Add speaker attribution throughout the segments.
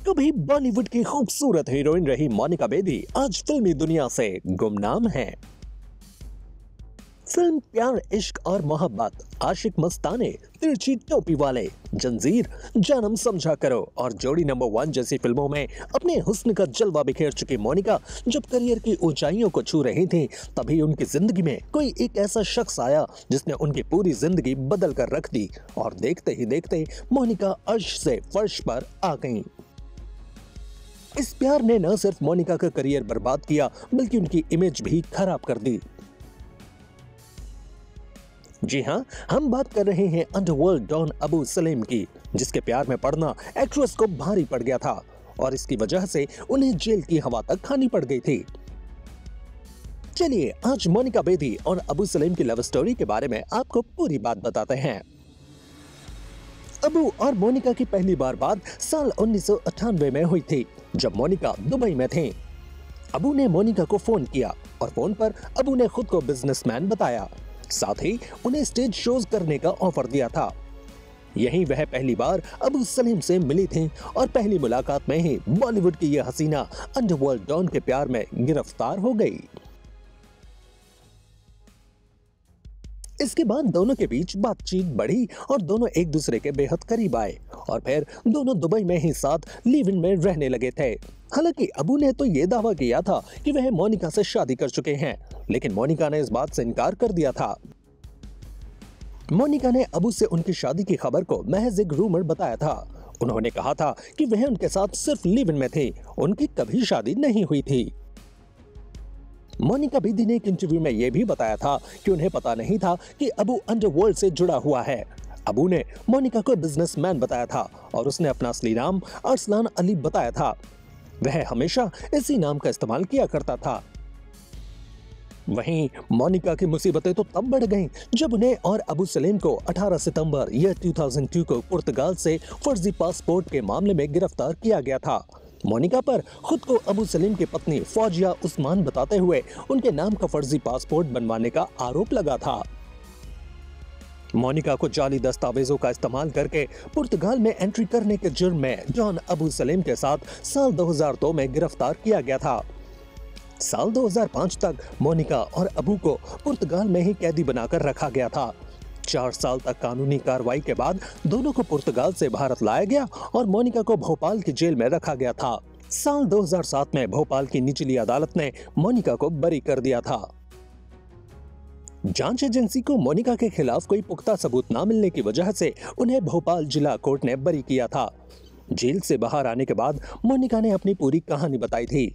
Speaker 1: कभी बॉलीवुड की खूबसूरत हीरोइन रही मोनिका बेदी आज फिल्मी दुनिया से गुमनाम है। फिल्म प्यार इश्क और मोहब्बत, आशिक मस्ताने, तिरछी टोपी वाले, जंजीर, जानम समझा करो और जोड़ी नंबर 1 जैसी फिल्मों में अपने हुस्न का जलवा बिखेर चुकी मोनिका जब करियर की ऊंचाइयों को छू रही थी, तभी उनकी जिंदगी में कोई एक ऐसा शख्स आया जिसने उनकी पूरी जिंदगी बदल कर रख दी और देखते ही देखते मोनिका अर्श से फर्श पर आ गईं। इस प्यार ने न सिर्फ मोनिका का करियर बर्बाद किया बल्कि उनकी इमेज भी खराब कर दी। जी हां, हम बात कर रहे हैं अंडरवर्ल्ड डॉन अबू सलीम की, जिसके प्यार में पड़ना एक्ट्रेस को भारी पड़ गया था और इसकी वजह से उन्हें जेल की हवा तक खानी पड़ गई थी। चलिए आज मोनिका बेदी और अबू सलीम की लव स्टोरी के बारे में आपको पूरी बात बताते हैं। अबू और मोनिका की पहली बात साल 1998 में हुई थी, जब मोनिका दुबई में थे। अबू ने मोनिका को फोन किया और फोन पर अबू ने खुद को बिजनेसमैन बताया, साथ ही उन्हें स्टेज शोज करने का ऑफर दिया था। यही वह पहली बार अबू सलीम से मिली थी और पहली मुलाकात में ही बॉलीवुड की यह हसीना अंडरवर्ल्ड डॉन के प्यार में गिरफ्तार हो गई। इसके बाद दोनों के बीच बातचीत बढ़ी और दोनों एक दूसरे के बेहद करीब आए और फिर दोनों दुबई में ही साथ लिव इन में रहने लगे थे। हालांकि अबू ने तो ये दावा किया था कि वह मोनिका से शादी कर चुके हैं, लेकिन मोनिका ने इस बात से इनकार कर दिया था। मोनिका ने अबू से उनकी शादी की खबर को महज एक रूमर बताया था। उन्होंने कहा था कि वह उनके साथ सिर्फ लिव इन में थे, उनकी कभी शादी नहीं हुई थी। मोनिका बेदी ने एक इंटरव्यू में यह भी बताया था कि उन्हें पता नहीं था कि अबू अंडरवर्ल्ड से जुड़ा हुआ है। अबू ने मोनिका को बिजनेसमैन बताया था और उसने अपना असली नाम अरसलान अली बताया था। वह हमेशा इसी नाम का इस्तेमाल किया करता था। वहीं मोनिका की मुसीबतें तो तब बढ़ गईं जब उन्हें और अबू सलीम को 18 सितंबर 2002 को पुर्तगाल से फर्जी पासपोर्ट के मामले में गिरफ्तार किया गया था। मोनिका पर खुद को अबू सलीम की पत्नी फौजिया उस्मान बताते हुए उनके नाम का फर्जी पासपोर्ट बनवाने का आरोप लगा था। मोनिका को जाली दस्तावेजों का इस्तेमाल करके पुर्तगाल में एंट्री करने के जुर्म में डॉन अबू सलीम के साथ साल 2002 में गिरफ्तार किया गया था। साल 2005 तक मोनिका और अबू को पुर्तगाल में ही कैदी बनाकर रखा गया था। 4 साल तक कानूनी कार्रवाई के बाद दोनों को पुर्तगाल से भारत लाया गया और मोनिका को भोपाल की जेल में रखा गया था। साल 2007 में भोपाल की निचली अदालत ने मोनिका को बरी कर दिया था। जांच एजेंसी को मोनिका के खिलाफ कोई पुख्ता सबूत न मिलने की वजह से उन्हें भोपाल जिला कोर्ट ने बरी किया था। जेल से बाहर आने के बाद मोनिका ने अपनी पूरी कहानी बताई थी।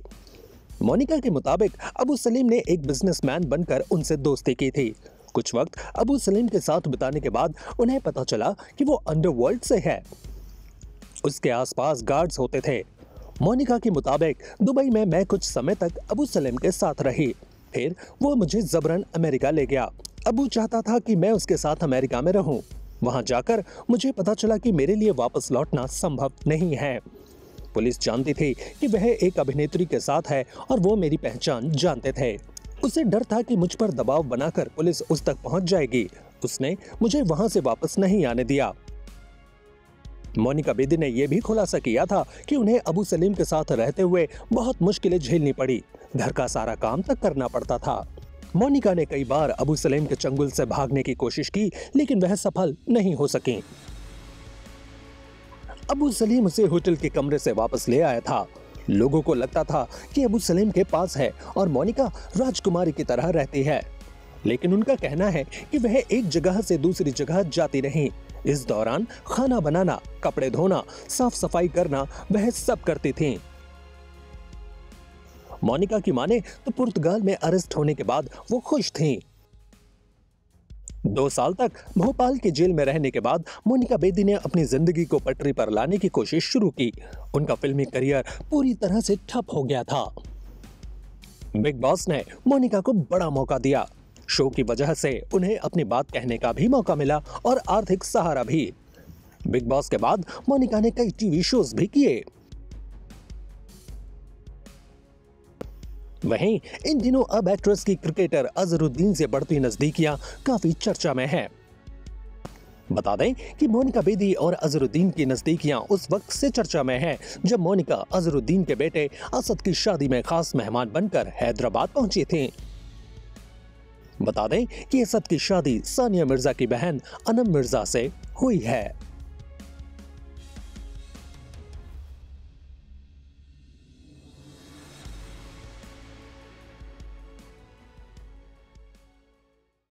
Speaker 1: मोनिका के मुताबिक अबू सलीम ने एक बिजनेसमैन बनकर उनसे दोस्ती की थी। कुछ वक्त अबू सलीम के साथ बिताने के बाद उन्हें पता चला कि वो अंडरवर्ल्ड से है। उसके आसपास गार्ड्स होते थे। मोनिका के मुताबिक दुबई में मैं कुछ समय तक अबू सलीम के साथ रही, फिर वो मुझे जबरन अमेरिका ले गया। अबू चाहता था कि मैं उसके साथ अमेरिका में रहूं। वहां जाकर मुझे पता चला कि मेरे लिए वापस लौटना संभव नहीं है। पुलिस जानती थी कि वह एक अभिनेत्री के साथ है और वो मेरी पहचान जानते थे। उसे डर था कि मुझ पर दबाव बनाकर पुलिस उस तक पहुंच जाएगी। उसने मुझे वहां से वापस नहीं आने दिया। मोनिका बेदी ने यह भी खुलासा किया था कि उन्हें अबू सलीम के साथ रहते हुए बहुत मुश्किलें झेलनी पड़ी। घर का सारा काम तक करना पड़ता था। मोनिका ने कई बार अबू सलीम के चंगुल से भागने की कोशिश की, लेकिन वह सफल नहीं हो सकी। अबू सलीम उसे होटल के कमरे से वापस ले आया था। लोगों को लगता था कि अबू सलीम के पास है और मोनिका राजकुमारी की तरह रहती है, लेकिन उनका कहना है कि वह एक जगह से दूसरी जगह जाती रही। इस दौरान खाना बनाना, कपड़े धोना, साफ सफाई करना वह सब करती थीं। मोनिका की माने तो पुर्तगाल में अरेस्ट होने के बाद वो खुश थीं। 2 साल तक भोपाल की जेल में रहने के बाद मोनिका बेदी ने अपनी जिंदगी को पटरी पर लाने की कोशिश शुरू की। उनका फिल्मी करियर पूरी तरह से ठप हो गया था। बिग बॉस ने मोनिका को बड़ा मौका दिया। शो की वजह से उन्हें अपनी बात कहने का भी मौका मिला और आर्थिक सहारा भी। बिग बॉस के बाद मोनिका ने कई टीवी शोज भी किए। वहीं इन दिनों अब एक्ट्रेस की क्रिकेटर अजहरुद्दीन से बढ़ती नजदीकियां काफी चर्चा में है। बता दें कि मोनिका बेदी और अजहरुद्दीन की नजदीकियां उस वक्त से चर्चा में हैं जब मोनिका अजहरुद्दीन के बेटे असद की शादी में खास मेहमान बनकर हैदराबाद पहुंची थीं। बता दें कि असद की शादी सानिया मिर्जा की बहन अनम मिर्जा से हुई है।